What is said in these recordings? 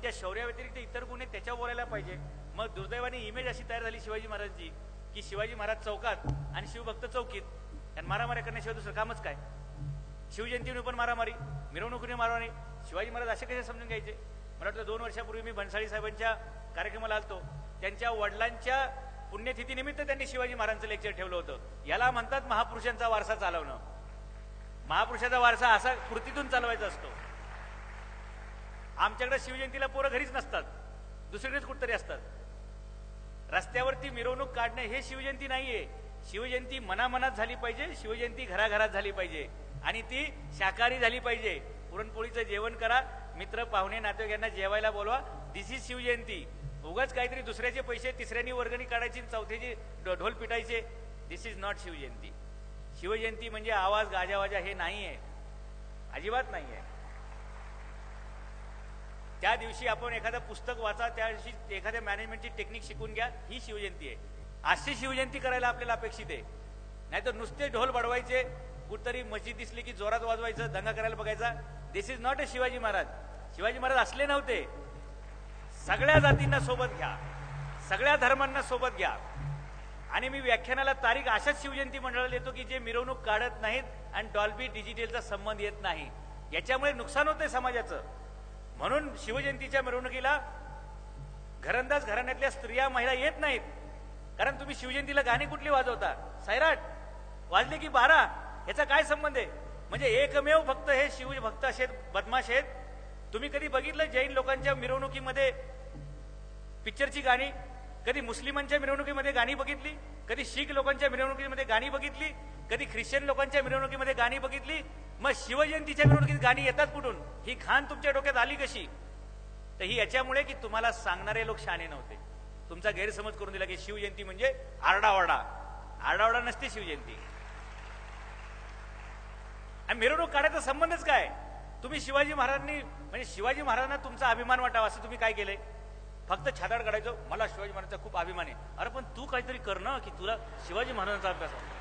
त्या शौर्याव्यतिरिक्त इतर गुण आहेत त्याच्यावर बोलायला पाहिजे. मग दुर्दैवाने इमेज अशी तयार झाली शिवाजी महाराजांची की शिवाजी महाराज चौकात आणि शिवभक्त चौकीत, आणि मारामारी करण्याशिवाय दुसरं कामच काय? शिवजयंतीने पण मारामारी, मिरवणुकीने मारामारी. शिवाजी महाराज असे कसे समजून घ्यायचे? मला वाटतं 2 वर्षापूर्वी मी भन्साळी साहेबांच्या कार्यक्रमाला आलतो. त्यांच्या वडिलांच्या पुण्यतिथीनिमित्त त्यांनी शिवाजी महाराजांचं लेक्चर ठेवलं होतं. याला म्हणतात महापुरुषांचा वारसा चालवणं. महापुरुषाचा वारसा असा कृतीतून चालवायचा असतो. आमच्याकडे शिवजयंतीला पोरं घरीच नसतात, दुसरीकडेच कुठतरी असतात. रस्त्यावरती मिरवणूक काढणे हे शिवजयंती नाहीये. शिवजयंती मनामनात झाली पाहिजे, शिवजयंती घराघरात झाली पाहिजे, आणि ती शाकाहारी झाली पाहिजे. पुरणपोळीचं जेवण करा, मित्र पाहुणे नातेवाईकांना जेवायला बोलवा. दिस इज शिवजयंती. उगाच काहीतरी दुसऱ्याचे पैसे तिसऱ्यांनी वर्गणी काढायची, चौथ्याची ढोल पिटायचे. दिस इज नॉट शिवजयंती. शिवजयंती म्हणजे आवाज गाजावाजा हे नाहीये, अजिबात नाहीये. त्या दिवशी आपण एखादं पुस्तक वाचा, त्या दिवशी एखाद्या मॅनेजमेंटची टेक्निक शिकून घ्या, ही शिवजयंती आहे. अशी शिवजयंती करायला आपल्याला अपेक्षित आहे. नाहीतर नुसते ढोल बडवायचे, कुठतरी मस्जिद दिसली की जोरात वाजवायचं, दंगा करायला बघायचा. This is not a Shivaji Maharaj. Shivaji Maharaj असले नव्हते. सगळ्या जातींना सोबत घ्या, सगळ्या धर्मांना सोबत घ्या. आणि मी व्याख्यानाला तारीख अशाच शिवजयंती मंडळाला येतो की जे मिरवणूक काढत नाहीत आणि डॉल्बी डिजिटलचा संबंध येत नाही. याच्यामुळे नुकसान होतंय समाजाचं. म्हणून शिवजयंतीच्या मिरवणुकीला घरंदाज घराण्यातल्या स्त्रिया महिला येत नाहीत. कारण तुम्ही शिवजयंतीला गाणी कुठली वाजवता? सैराट वाजले की 12. याचा काय संबंध आहे? म्हणजे एकमेव फक्त हे शिवभक्त असे बदमाश आहेत. तुम्ही कधी बघितलं जैन लोकांच्या मिरवणुकीमध्ये पिक्चरची गाणी? कधी मुस्लिमांच्या मिरवणुकीमध्ये गाणी बघितली? कधी शीख लोकांच्या मिरवणुकीमध्ये गाणी बघितली? कधी ख्रिश्चन लोकांच्या मिरवणुकीमध्ये गाणी बघितली? मग शिवजयंतीच्या मिरवणुकीत गाणी येतात कुठून? ही खान तुमच्या डोक्यात आली कशी? तर ही याच्यामुळे की तुम्हाला सांगणारे लोक शहाणे नव्हते. तुमचा गैरसमज करून दिला की शिवजयंती म्हणजे आरडाओरडा. आरडाओरडा नसते शिवजयंती. आणि मिरवणूक काढायचा संबंधच काय? तुम्ही शिवाजी महाराजांनी म्हणजे शिवाजी महाराजांना तुमचा अभिमान वाटावा असं तुम्ही काय केलंय? फक्त छाताड काढायचं, मला शिवाजी महाराजांचा खूप अभिमान आहे. अरे पण तू काहीतरी कर ना की तुला शिवाजी महाराजांचा अभ्यास आहे.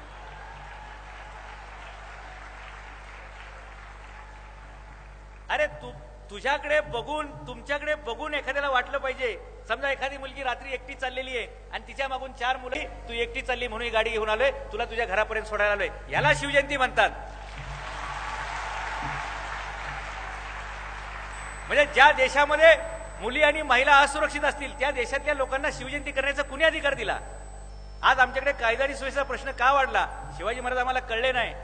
अरे तुझ्याकडे बघून, तुमच्याकडे बघून एखाद्याला वाटलं पाहिजे. समजा एखादी मुलगी रात्री एकटी चाललेली आहे आणि तिच्या मागून 4 मुली, तू एकटी चालली म्हणून ही गाडी घेऊन आलोय, तुला तुझ्या घरापर्यंत सोडायला आलोय. याला शिवजयंती म्हणतात. म्हणजे ज्या देशामध्ये मुली आणि महिला असुरक्षित असतील त्या देशातल्या लोकांना शिवजयंती करण्याचा कुणी अधिकार दिला? आज आमच्याकडे कायदा आणि सुव्यवस्थेचा प्रश्न का वाढला? शिवाजी महाराज आम्हाला कळले नाही.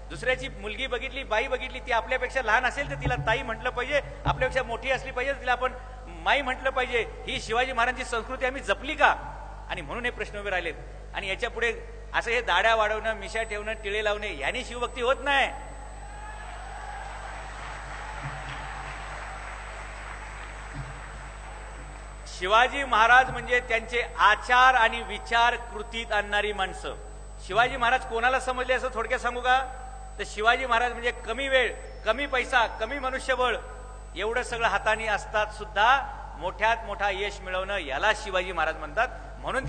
दुसऱ्याची मुलगी बघितली, बाई बघितली, ती आपल्यापेक्षा लहान असेल तर तिला ताई म्हटलं पाहिजे, आपल्यापेक्षा मोठी असली पाहिजे तिला आपण माई म्हटलं पाहिजे. ही शिवाजी महाराजांची संस्कृती आम्ही जपली का? आणि म्हणून हे प्रश्न उभे राहिलेत. आणि याच्या पुढे असं हे दाड्या वाढवणं, मिशा ठेवणं, टिळे लावणे यांनी शिवभक्ती होत नाही. शिवाजी महाराज म्हणजे त्यांचे आचार आणि विचार कृतीत आणणारी माणसं. शिवाजी महाराज कोणाला समजले असं थोडक्यात सांगू का? तर शिवाजी महाराज म्हणजे कमी वेळ, कमी पैसा, कमी मनुष्यबळ एवढं सगळं हाताने असतात सुद्धा मोठ्यात मोठा यश मिळवणं, याला शिवाजी महाराज म्हणतात. म्हणून